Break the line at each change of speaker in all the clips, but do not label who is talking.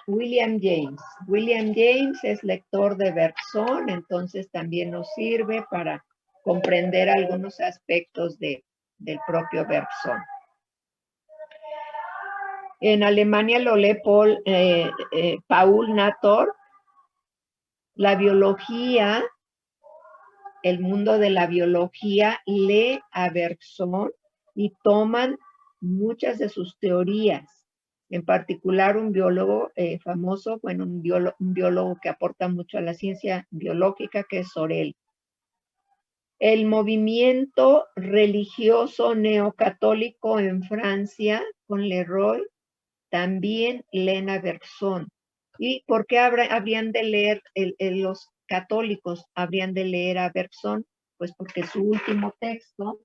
William James. William James es lector de Bergson, entonces también nos sirve para comprender algunos aspectos del propio Bergson. En Alemania lo lee Paul Nator. La biología, el mundo de la biología lee a Bergson y toman muchas de sus teorías. En particular, un biólogo famoso, bueno, un biólogo que aporta mucho a la ciencia biológica, que es Sorel. El movimiento religioso neocatólico en Francia, con Leroy, también leen a Bergson. ¿Y por qué habrían de leer, los católicos habrían de leer a Bergson? Pues porque su último texto,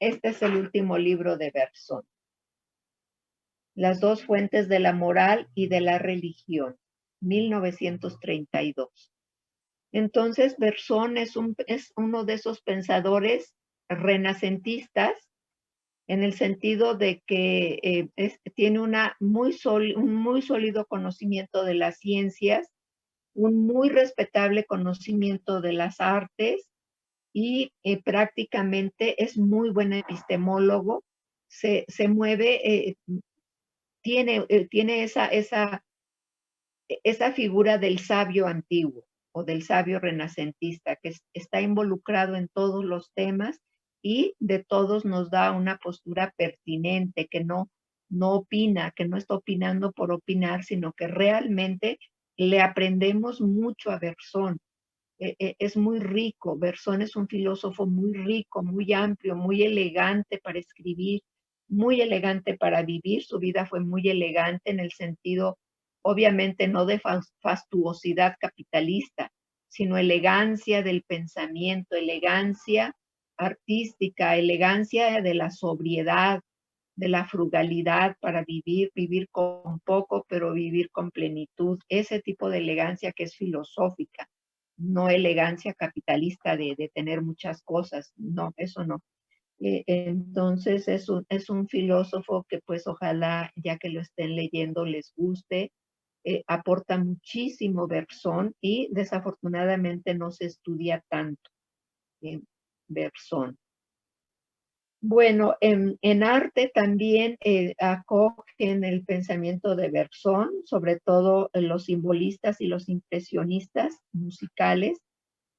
este es el último libro de Bergson, Las dos fuentes de la moral y de la religión, 1932. Entonces, Bergson es uno de esos pensadores renacentistas, en el sentido de que tiene un muy sólido conocimiento de las ciencias, un muy respetable conocimiento de las artes y prácticamente es muy buen epistemólogo, se mueve, tiene esa figura del sabio antiguo o del sabio renacentista que está involucrado en todos los temas y de todos nos da una postura pertinente, que no opina, que no está opinando por opinar, sino que realmente le aprendemos mucho a Bergson. Es muy rico, Bergson es un filósofo muy rico, muy amplio, muy elegante para escribir, muy elegante para vivir. Su vida fue muy elegante en el sentido, obviamente no de fastuosidad capitalista, sino elegancia del pensamiento, elegancia artística, elegancia de la sobriedad, de la frugalidad para vivir con poco, pero vivir con plenitud. Ese tipo de elegancia que es filosófica, no elegancia capitalista de tener muchas cosas. No, eso no. Entonces es un filósofo que pues ojalá ya que lo estén leyendo les guste. Aporta muchísimo Bergson y desafortunadamente no se estudia tanto Bergson. Bueno, en arte también acogen el pensamiento de Bergson, sobre todo los simbolistas y los impresionistas musicales,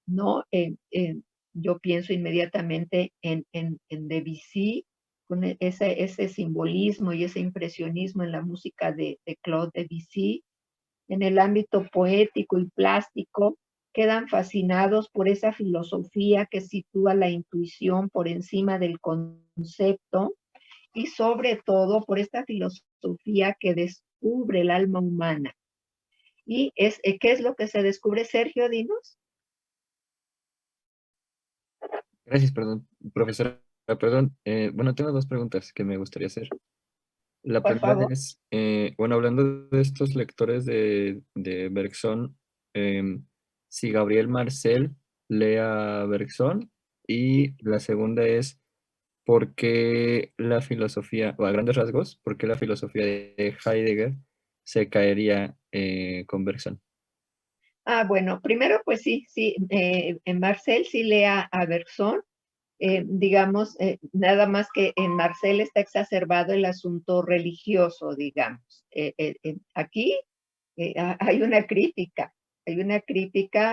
¿no? Yo pienso inmediatamente en Debussy, con ese simbolismo y ese impresionismo en la música de Claude Debussy. En el ámbito poético y plástico, quedan fascinados por esa filosofía que sitúa la intuición por encima del concepto y sobre todo por esta filosofía que descubre el alma humana. ¿Y qué es lo que se descubre, Sergio? Dinos.
Gracias, perdón, profesora. Perdón, bueno, tengo dos preguntas que me gustaría hacer. La
Por
primera
favor.
es, bueno, hablando de estos lectores de Bergson, si Gabriel Marcel lee a Bergson, y la segunda es, ¿por qué la filosofía, o a grandes rasgos, por qué la filosofía de Heidegger se caería con Bergson?
Bueno, primero pues sí, en Marcel sí lea a Bergson. Digamos, nada más que en Marcel está exacerbado el asunto religioso, digamos. Aquí hay una crítica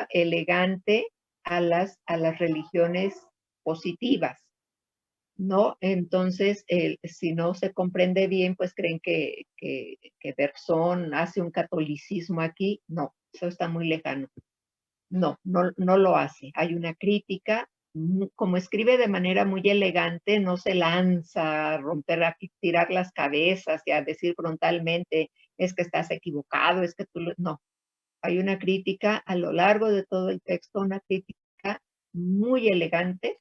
elegante a las religiones positivas, ¿no? Entonces, si no se comprende bien, pues creen que Bergson hace un catolicismo aquí. No, eso está muy lejano. No lo hace. Hay una crítica, como escribe de manera muy elegante, no se lanza a romper, a tirar las cabezas y a decir frontalmente, es que estás equivocado, es que no. Hay una crítica a lo largo de todo el texto, una crítica muy elegante.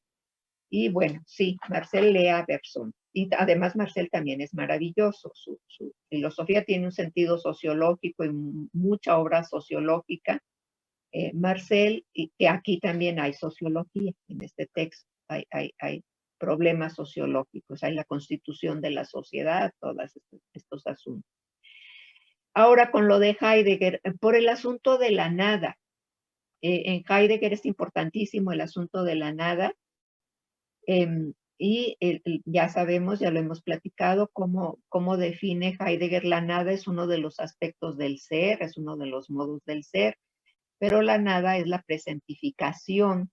Y bueno, sí, Marcel lee a Bergson. Y además Marcel también es maravilloso. Su filosofía tiene un sentido sociológico y mucha obra sociológica. Marcel, y que aquí también hay sociología en este texto. Hay problemas sociológicos, hay la constitución de la sociedad, todos estos asuntos. Ahora con lo de Heidegger, por el asunto de la nada. En Heidegger es importantísimo el asunto de la nada. Y ya sabemos, ya lo hemos platicado, cómo define Heidegger la nada. Es uno de los aspectos del ser, es uno de los modos del ser, pero la nada es la presentificación,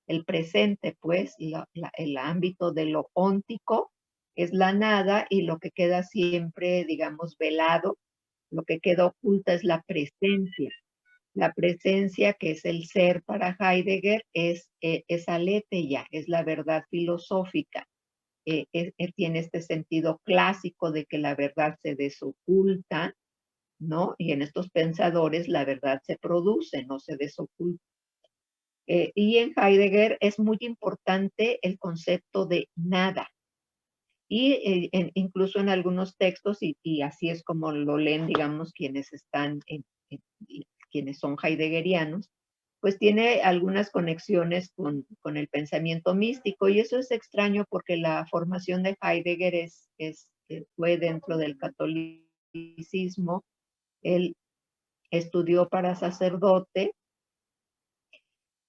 el presente, pues, el ámbito de lo óntico es la nada, y lo que queda siempre, digamos, velado, lo que queda oculta es la presencia. La presencia, que es el ser para Heidegger, es aletheia, es la verdad filosófica. Tiene este sentido clásico de que la verdad se desoculta, ¿no? Y en estos pensadores la verdad se produce, no se desoculta. Y en Heidegger es muy importante el concepto de nada. Y incluso en algunos textos, y así es como lo leen, digamos, quienes quienes son heideggerianos, pues tiene algunas conexiones con el pensamiento místico, y eso es extraño porque la formación de Heidegger fue dentro del catolicismo. Él estudió para sacerdote,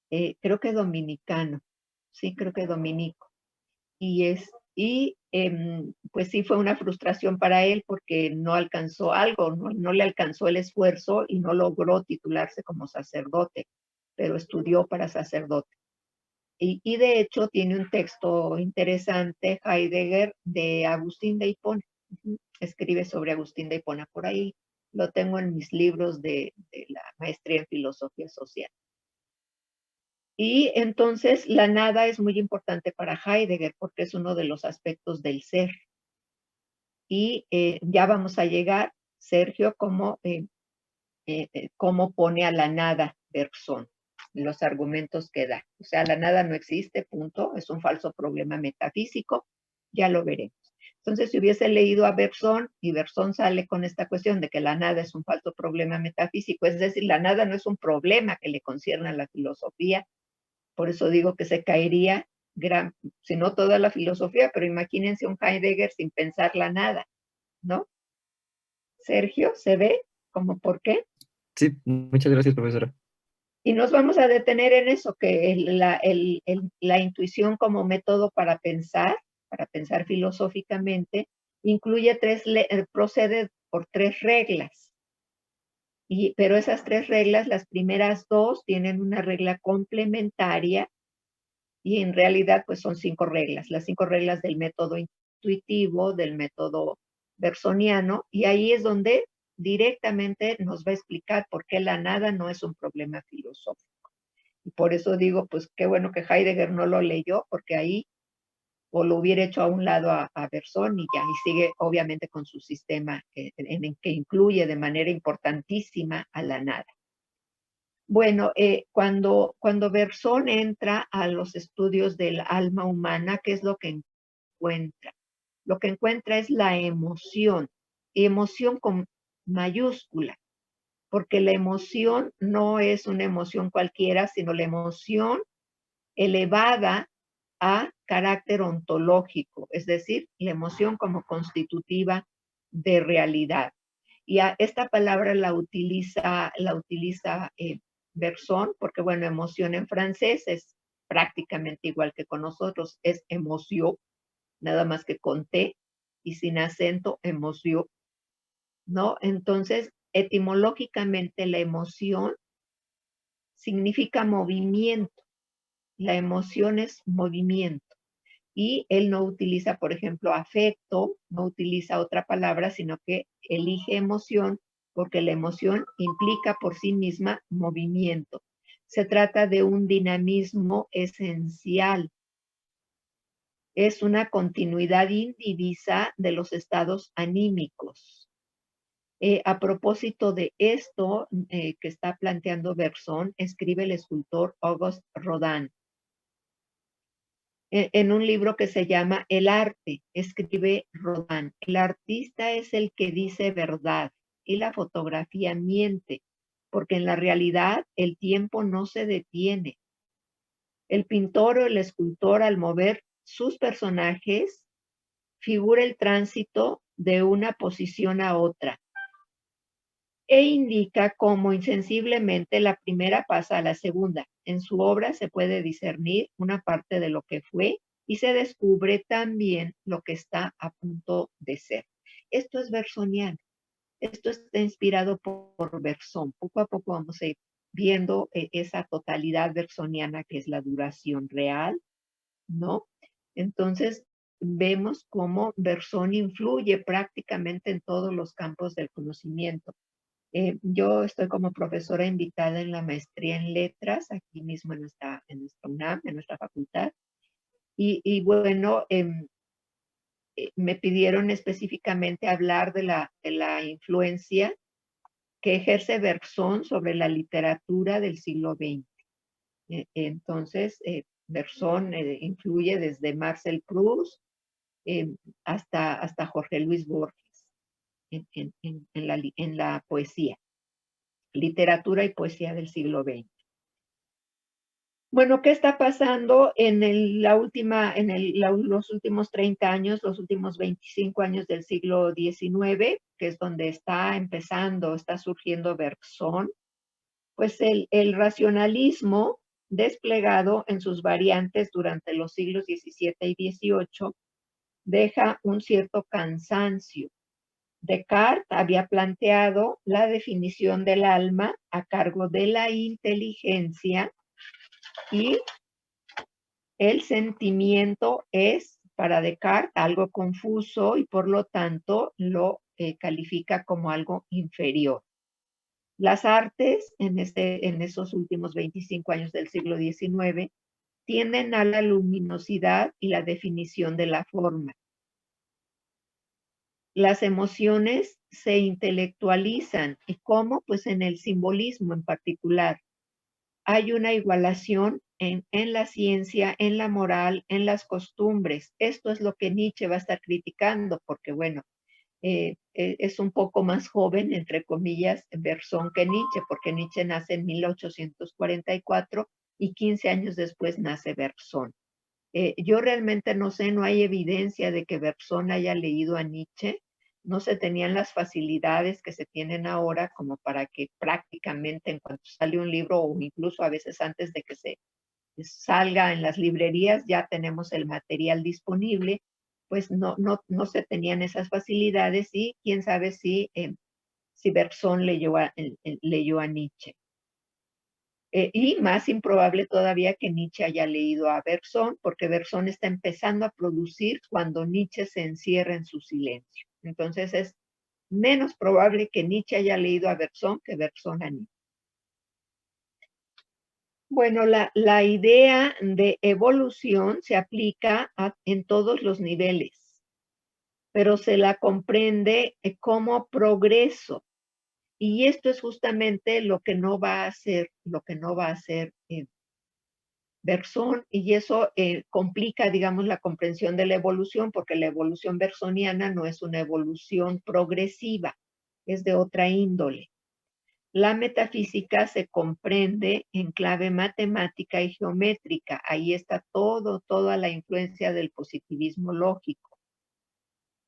creo que dominicano, sí, creo que dominico, pues sí fue una frustración para él porque no alcanzó algo, no le alcanzó el esfuerzo y no logró titularse como sacerdote, pero estudió para sacerdote. Y de hecho tiene un texto interesante, Heidegger, de Agustín de Hipona. Escribe sobre Agustín de Hipona por ahí. Lo tengo en mis libros de la maestría en filosofía social. Y entonces la nada es muy importante para Heidegger porque es uno de los aspectos del ser. Y ya vamos a llegar, Sergio, cómo pone a la nada Bergson, los argumentos que da. O sea, la nada no existe, punto, es un falso problema metafísico, ya lo veremos. Entonces, si hubiese leído a Bergson, y Bergson sale con esta cuestión de que la nada es un falso problema metafísico, es decir, la nada no es un problema que le concierne a la filosofía, por eso digo que se caería si no toda la filosofía, pero imagínense un Heidegger sin pensar la nada, ¿no? Sergio, ¿se ve? ¿Cómo por qué?
Sí, muchas gracias, profesora.
Y nos vamos a detener en eso, que la intuición como método para pensar filosóficamente, procede por 3 reglas. Pero esas 3 reglas, las primeras 2 tienen una regla complementaria, y en realidad pues son 5 reglas, las 5 reglas del método intuitivo, del método bersoniano, y ahí es donde directamente nos va a explicar por qué la nada no es un problema filosófico. Y por eso digo, pues qué bueno que Heidegger no lo leyó, porque ahí o lo hubiera hecho a un lado a Bergson, y ya, y sigue obviamente con su sistema en que incluye de manera importantísima a la nada. Bueno, cuando Bergson entra a los estudios del alma humana, ¿qué es lo que encuentra? Lo que encuentra es la emoción con mayúscula, porque la emoción no es una emoción cualquiera, sino la emoción elevada a carácter ontológico, es decir, la emoción como constitutiva de realidad. Y esta palabra la utiliza Bergson, porque bueno, emoción en francés es prácticamente igual que con nosotros, es emoción, nada más que con T y sin acento, emoción, ¿no? Entonces, etimológicamente la emoción significa movimiento, la emoción es movimiento. Y él no utiliza, por ejemplo, afecto, no utiliza otra palabra, sino que elige emoción porque la emoción implica por sí misma movimiento. Se trata de un dinamismo esencial. Es una continuidad indivisa de los estados anímicos. A propósito de esto que está planteando Bergson, escribe el escultor Auguste Rodin. En un libro que se llama El arte, escribe Rodin: el artista es el que dice verdad y la fotografía miente, porque en la realidad el tiempo no se detiene. El pintor o el escultor al mover sus personajes figura el tránsito de una posición a otra e indica cómo insensiblemente la primera pasa a la segunda. En su obra se puede discernir una parte de lo que fue y se descubre también lo que está a punto de ser. Esto es bersoniano. Esto está inspirado por Bergson. Poco a poco vamos a ir viendo esa totalidad bersoniana que es la duración real, ¿no? Entonces, vemos cómo Bergson influye prácticamente en todos los campos del conocimiento. Yo estoy como profesora invitada en la maestría en letras, aquí mismo en nuestra UNAM, en nuestra facultad. Y bueno, me pidieron específicamente hablar de la influencia que ejerce Bergson sobre la literatura del siglo XX. Entonces, Bergson influye desde Marcel Proust hasta Jorge Luis Borges en la poesía, literatura y poesía del siglo XX. Bueno, ¿qué está pasando en los últimos 30 años, los últimos 25 años del siglo XIX, que es donde está surgiendo Bergson? Pues el racionalismo desplegado en sus variantes durante los siglos XVII y XVIII deja un cierto cansancio. Descartes había planteado la definición del alma a cargo de la inteligencia y el sentimiento es para Descartes algo confuso y por lo tanto lo califica como algo inferior. Las artes en esos últimos 25 años del siglo XIX tienden a la luminosidad y la definición de la forma. Las emociones se intelectualizan. ¿Y cómo? Pues en el simbolismo en particular. Hay una igualación en la ciencia, en la moral, en las costumbres. Esto es lo que Nietzsche va a estar criticando, porque bueno, es un poco más joven, entre comillas, Bergson que Nietzsche, porque Nietzsche nace en 1844 y 15 años después nace Bergson. Yo realmente no sé, no hay evidencia de que Bergson haya leído a Nietzsche. No se tenían las facilidades que se tienen ahora como para que prácticamente en cuanto sale un libro o incluso a veces antes de que se salga en las librerías ya tenemos el material disponible, pues no se tenían esas facilidades y quién sabe si Bergson leyó a Nietzsche. Y más improbable todavía que Nietzsche haya leído a Bergson, porque Bergson está empezando a producir cuando Nietzsche se encierra en su silencio. Entonces es menos probable que Nietzsche haya leído a Bergson que Bergson a Nietzsche. Bueno, la idea de evolución se aplica en todos los niveles, pero se la comprende como progreso. Y esto es justamente lo que no va a hacer Bergson, y eso complica, digamos, la comprensión de la evolución, porque la evolución bersoniana no es una evolución progresiva, es de otra índole. La metafísica se comprende en clave matemática y geométrica. Ahí está toda la influencia del positivismo lógico.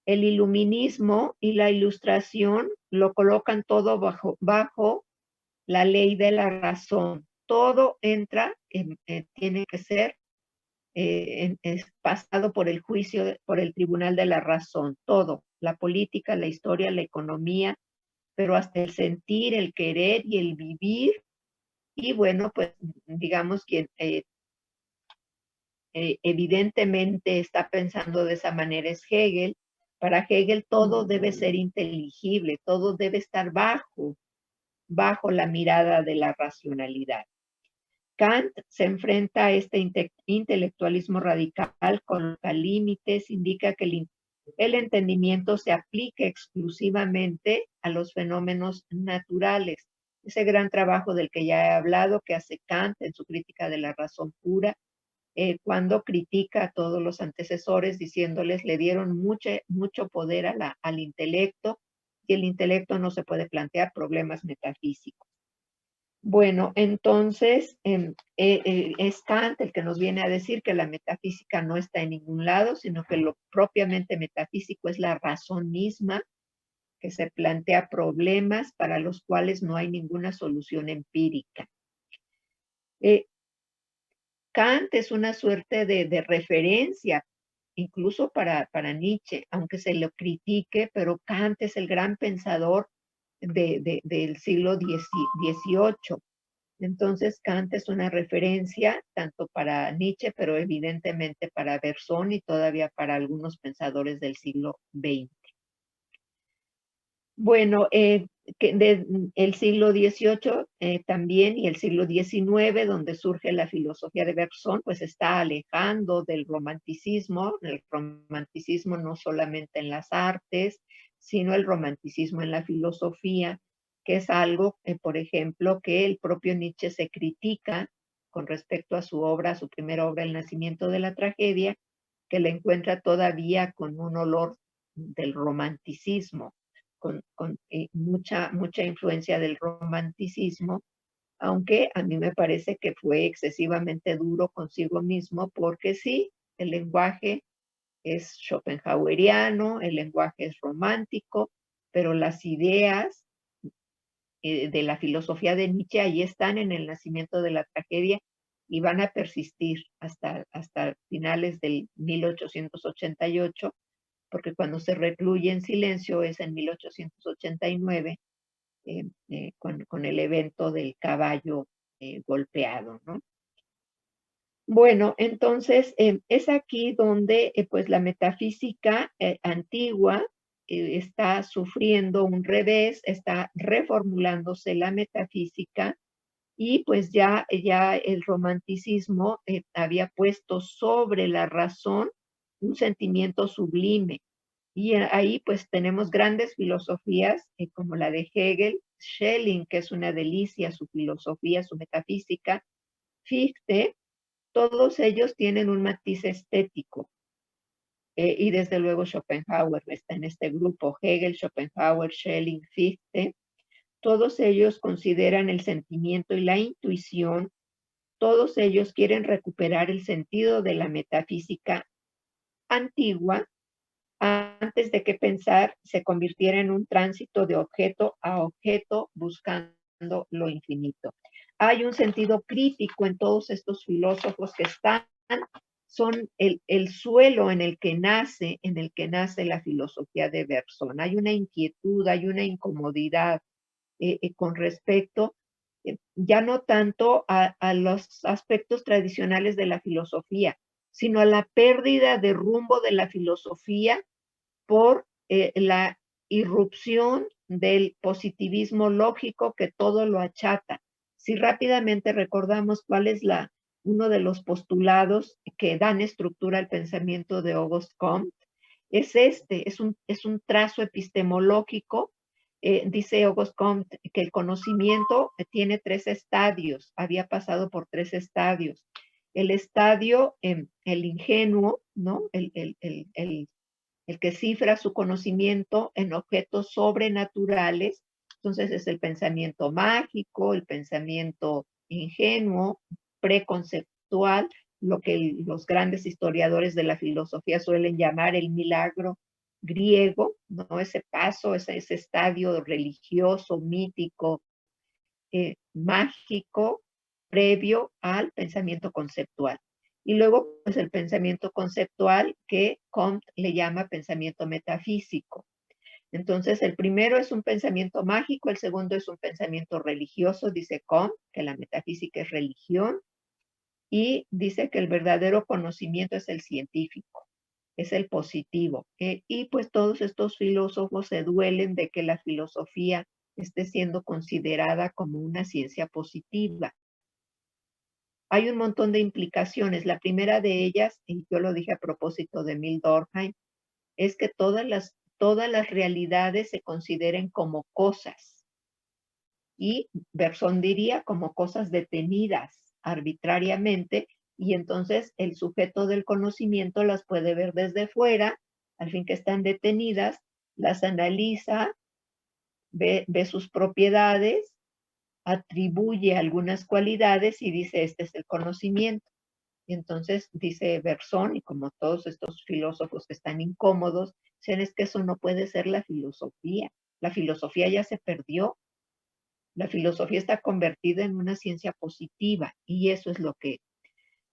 El iluminismo y la ilustración lo colocan todo bajo la ley de la razón. Todo entra, tiene que ser pasado por el juicio, por el tribunal de la razón. Todo, la política, la historia, la economía, pero hasta el sentir, el querer y el vivir. Y bueno, pues digamos que evidentemente está pensando de esa manera es Hegel. Para Hegel todo debe ser inteligible, todo debe estar bajo la mirada de la racionalidad. Kant se enfrenta a este intelectualismo radical, coloca límites, indica que el entendimiento se aplica exclusivamente a los fenómenos naturales. Ese gran trabajo del que ya he hablado, que hace Kant en su crítica de la razón pura, cuando critica a todos los antecesores diciéndoles le dieron mucho poder al intelecto y el intelecto no se puede plantear problemas metafísicos. Bueno, entonces es Kant el que nos viene a decir que la metafísica no está en ningún lado, sino que lo propiamente metafísico es la razón misma que se plantea problemas para los cuales no hay ninguna solución empírica. Kant es una suerte de referencia, incluso para Nietzsche, aunque se lo critique, pero Kant es el gran pensador del siglo XVIII. Entonces, Kant es una referencia tanto para Nietzsche, pero evidentemente para Bergson y todavía para algunos pensadores del siglo XX. Bueno, el siglo XVIII también y el siglo XIX, donde surge la filosofía de Bergson, pues está alejando del romanticismo, el romanticismo no solamente en las artes, sino el romanticismo en la filosofía, que es algo, por ejemplo, que el propio Nietzsche se critica con respecto a su obra, a su primera obra, El nacimiento de la tragedia, que le encuentra todavía con un olor del romanticismo con mucha influencia del romanticismo, aunque a mí me parece que fue excesivamente duro consigo mismo, porque sí, el lenguaje es schopenhaueriano, el lenguaje es romántico, pero las ideas de la filosofía de Nietzsche ahí están en El nacimiento de la tragedia y van a persistir hasta finales del 1888, porque cuando se recluye en silencio es en 1889 con el evento del caballo golpeado, ¿no? Bueno, entonces es aquí donde pues la metafísica antigua está sufriendo un revés, está reformulándose la metafísica y pues ya el romanticismo había puesto sobre la razón un sentimiento sublime. Y ahí pues tenemos grandes filosofías como la de Hegel, Schelling, que es una delicia su filosofía, su metafísica, Fichte, todos ellos tienen un matiz estético. Y desde luego Schopenhauer está en este grupo, Hegel, Schopenhauer, Schelling, Fichte. Todos ellos consideran el sentimiento y la intuición, todos ellos quieren recuperar el sentido de la metafísica antigua antes de que pensar se convirtiera en un tránsito de objeto a objeto buscando lo infinito. Hay un sentido crítico en todos estos filósofos que son el suelo en el que nace la filosofía de Bergson. Hay una inquietud, hay una incomodidad con respecto ya no tanto a los aspectos tradicionales de la filosofía, sino a la pérdida de rumbo de la filosofía por la irrupción del positivismo lógico que todo lo achata. Si rápidamente recordamos cuál es uno de los postulados que dan estructura al pensamiento de Auguste Comte, es un trazo epistemológico. Dice Auguste Comte que el conocimiento tiene tres estadios, había pasado por tres estadios. El estadio, el ingenuo, ¿no? El que cifra su conocimiento en objetos sobrenaturales, entonces es el pensamiento mágico, el pensamiento ingenuo, preconceptual, lo que los grandes historiadores de la filosofía suelen llamar el milagro griego, ¿no? Ese paso, ese estadio religioso, mítico, mágico, previo al pensamiento conceptual. Y luego, pues el pensamiento conceptual que Comte le llama pensamiento metafísico. Entonces, el primero es un pensamiento mágico, el segundo es un pensamiento religioso, dice Comte, que la metafísica es religión, y dice que el verdadero conocimiento es el científico, es el positivo. Y pues todos estos filósofos se duelen de que la filosofía esté siendo considerada como una ciencia positiva. Hay un montón de implicaciones. La primera de ellas, y yo lo dije a propósito de Emil Durkheim, es que todas las realidades se consideren como cosas. Y Bergson diría como cosas detenidas arbitrariamente, y entonces el sujeto del conocimiento las puede ver desde fuera, al fin que están detenidas, las analiza, ve sus propiedades, atribuye algunas cualidades y dice, este es el conocimiento. Y entonces dice Bergson, y como todos estos filósofos que están incómodos, dicen, es que eso no puede ser la filosofía. La filosofía ya se perdió. La filosofía está convertida en una ciencia positiva y eso es lo que,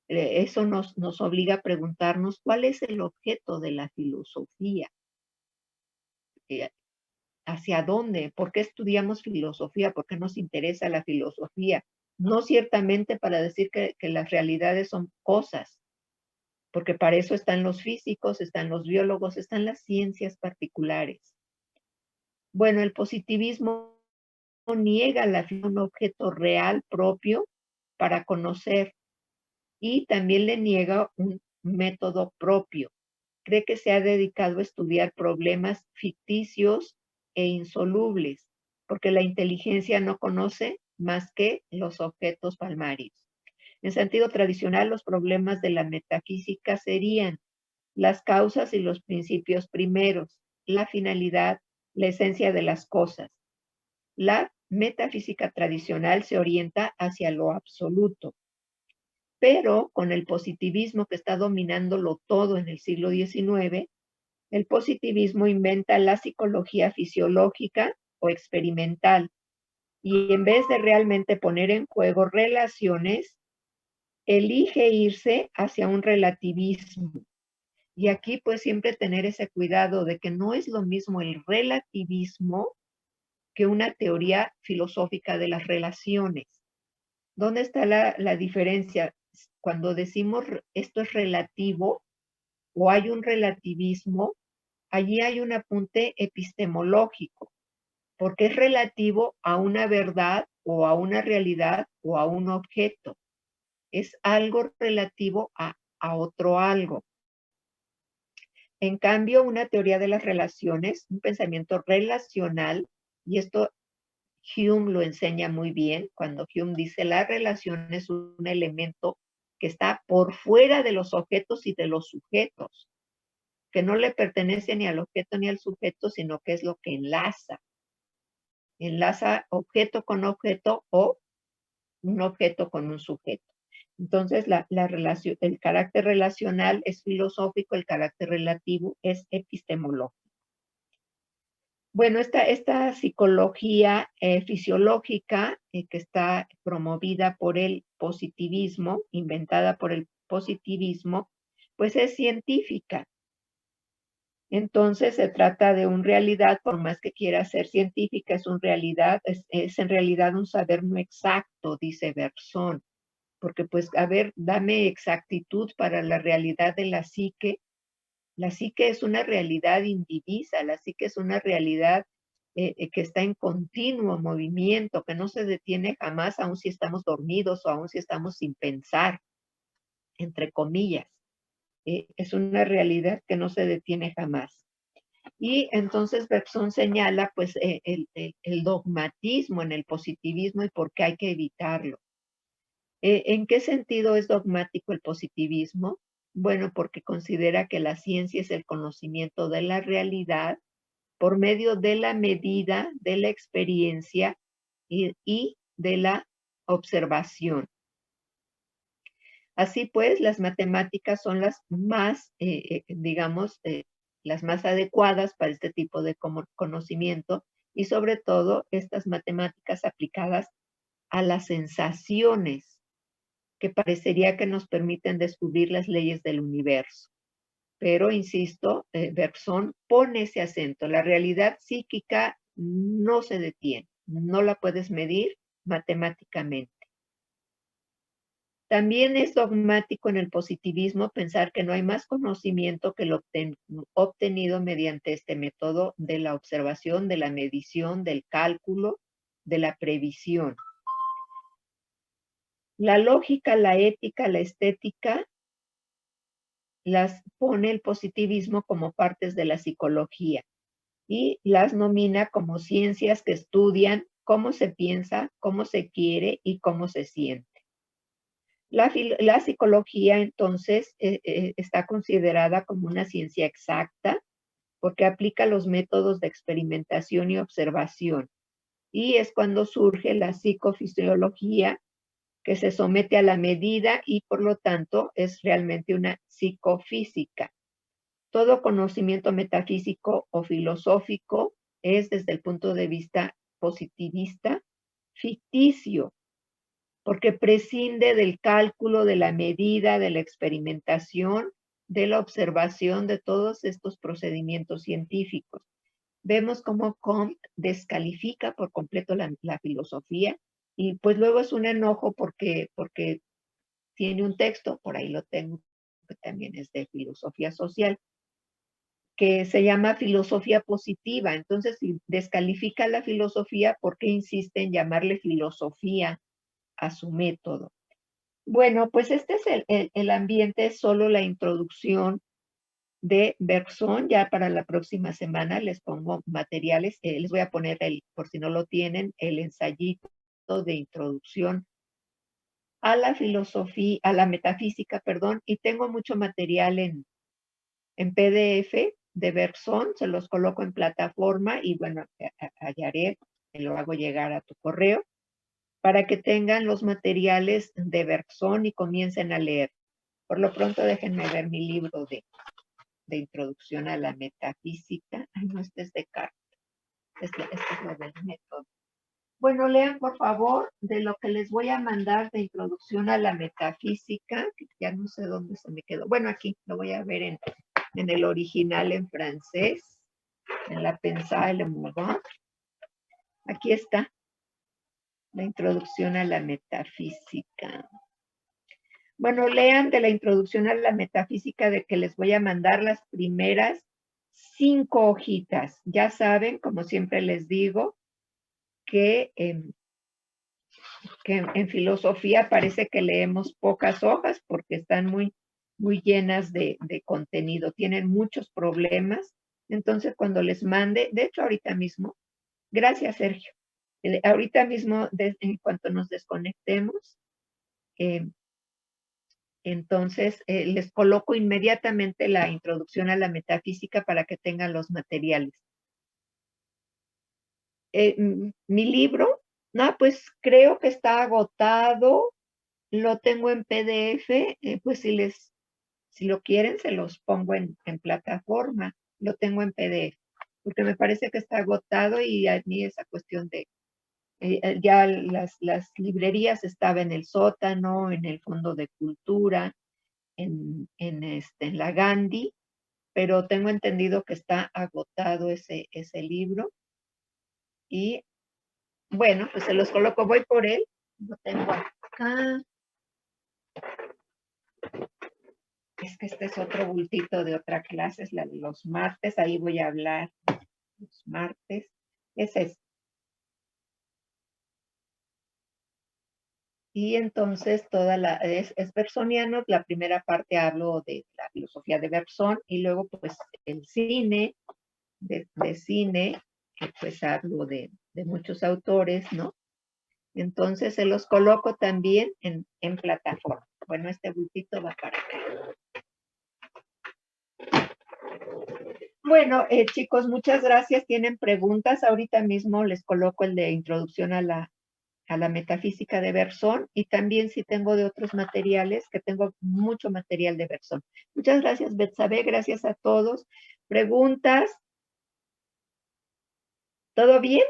eso nos obliga a preguntarnos cuál es el objeto de la filosofía. ¿Hacia dónde? ¿Por qué estudiamos filosofía? ¿Por qué nos interesa la filosofía? No ciertamente para decir que las realidades son cosas, porque para eso están los físicos, están los biólogos, están las ciencias particulares. Bueno, el positivismo niega un objeto real propio para conocer y también le niega un método propio. Cree que se ha dedicado a estudiar problemas ficticios e insolubles, porque la inteligencia no conoce más que los objetos palmarios. En sentido tradicional, los problemas de la metafísica serían las causas y los principios primeros, la finalidad, la esencia de las cosas. La metafísica tradicional se orienta hacia lo absoluto, pero con el positivismo que está dominándolo todo en el siglo XIX, el positivismo inventa la psicología fisiológica o experimental y en vez de realmente poner en juego relaciones, elige irse hacia un relativismo. Y aquí pues siempre tener ese cuidado de que no es lo mismo el relativismo que una teoría filosófica de las relaciones. ¿Dónde está la diferencia? Cuando decimos esto es relativo o hay un relativismo, allí hay un apunte epistemológico, porque es relativo a una verdad o a una realidad o a un objeto. Es algo relativo a otro algo. En cambio, una teoría de las relaciones, un pensamiento relacional, y esto Hume lo enseña muy bien, cuando Hume dice la relación es un elemento que está por fuera de los objetos y de los sujetos, que no le pertenece ni al objeto ni al sujeto, sino que es lo que enlaza. Enlaza objeto con objeto o un objeto con un sujeto. Entonces, el carácter relacional es filosófico, el carácter relativo es epistemológico. Bueno, esta psicología fisiológica que está promovida por el positivismo, inventada por el positivismo, pues es científica. Entonces se trata de una realidad, por más que quiera ser científica, es en realidad un saber no exacto, dice Bergson. Porque pues, a ver, dame exactitud para la realidad de la psique. La psique es una realidad indivisa, la psique es una realidad que está en continuo movimiento, que no se detiene jamás, aun si estamos dormidos o aun si estamos sin pensar, entre comillas. Es una realidad que no se detiene jamás. Y entonces Bergson señala pues el dogmatismo en el positivismo y por qué hay que evitarlo. ¿En qué sentido es dogmático el positivismo? Bueno, porque considera que la ciencia es el conocimiento de la realidad por medio de la medida, de la experiencia y de la observación. Así pues, las matemáticas son las más, digamos, las más adecuadas para este tipo de conocimiento y sobre todo estas matemáticas aplicadas a las sensaciones que parecería que nos permiten descubrir las leyes del universo. Pero, insisto, Bergson pone ese acento. La realidad psíquica no se detiene, no la puedes medir matemáticamente. También es dogmático en el positivismo pensar que no hay más conocimiento que lo obtenido mediante este método de la observación, de la medición, del cálculo, de la previsión. La lógica, la ética, la estética las pone el positivismo como partes de la psicología y las nomina como ciencias que estudian cómo se piensa, cómo se quiere y cómo se siente. La psicología entonces está considerada como una ciencia exacta porque aplica los métodos de experimentación y observación. y es cuando surge la psicofisiología, que se somete a la medida y por lo tanto es realmente una psicofísica. Todo conocimiento metafísico o filosófico es, desde el punto de vista positivista, ficticio, porque prescinde del cálculo, de la medida, de la experimentación, de la observación de todos estos procedimientos científicos. Vemos cómo Comte descalifica por completo la filosofía y pues luego es un enojo porque tiene un texto, por ahí lo tengo, que también es de filosofía social, que se llama filosofía positiva. Entonces, si descalifica la filosofía, ¿por qué insiste en llamarle filosofía a su método? Bueno, pues este es el ambiente, es solo la introducción de Bergson. Ya para la próxima semana les pongo materiales, les voy a poner, por si no lo tienen, el ensayito de introducción a la filosofía, a la metafísica, perdón, y tengo mucho material en PDF de Bergson, se los coloco en plataforma y bueno, hallaré, te lo hago llegar a tu correo para que tengan los materiales de Bergson y comiencen a leer. Por lo pronto déjenme ver mi libro de introducción a la metafísica. Ay, no, este es de Descartes. Este es lo del método. Bueno, lean por favor de lo que les voy a mandar de introducción a la metafísica, que ya no sé dónde se me quedó. Bueno, aquí lo voy a ver en el original en francés, en la Pensée le Mouvement. Aquí está la introducción a la metafísica. Bueno, lean de la introducción a la metafísica, de que les voy a mandar las primeras 5 hojitas. Ya saben, como siempre les digo, que en filosofía parece que leemos pocas hojas porque están muy llenas de contenido, tienen muchos problemas. Entonces, cuando les mande, de hecho, ahorita mismo, gracias, Sergio, ahorita mismo, en cuanto nos desconectemos, entonces les coloco inmediatamente la introducción a la metafísica para que tengan los materiales. Mi libro, no, pues creo que está agotado, lo tengo en PDF, pues si lo quieren se los pongo en plataforma, lo tengo en PDF, porque me parece que está agotado y a mí esa cuestión de, ya las librerías estaban en el sótano, en el Fondo de Cultura, en la Gandhi, pero tengo entendido que está agotado ese libro. Y bueno, pues se los coloco, voy por él, lo tengo acá. Es que este es otro bultito de otra clase, es la de los martes, ahí voy a hablar los martes. Es este. Y entonces es bersoniano. La primera parte hablo de la filosofía de Bergson y luego pues el cine, de cine, que pues hablo de muchos autores, ¿no? Entonces se los coloco también en plataforma. Bueno, este bultito va para acá. Bueno, chicos, muchas gracias. ¿Tienen preguntas? Ahorita mismo les coloco el de introducción a la metafísica de Bergson y también si tengo de otros materiales, que tengo mucho material de Bergson. Muchas gracias, Betsabe, gracias a todos. ¿Preguntas? ¿Todo bien?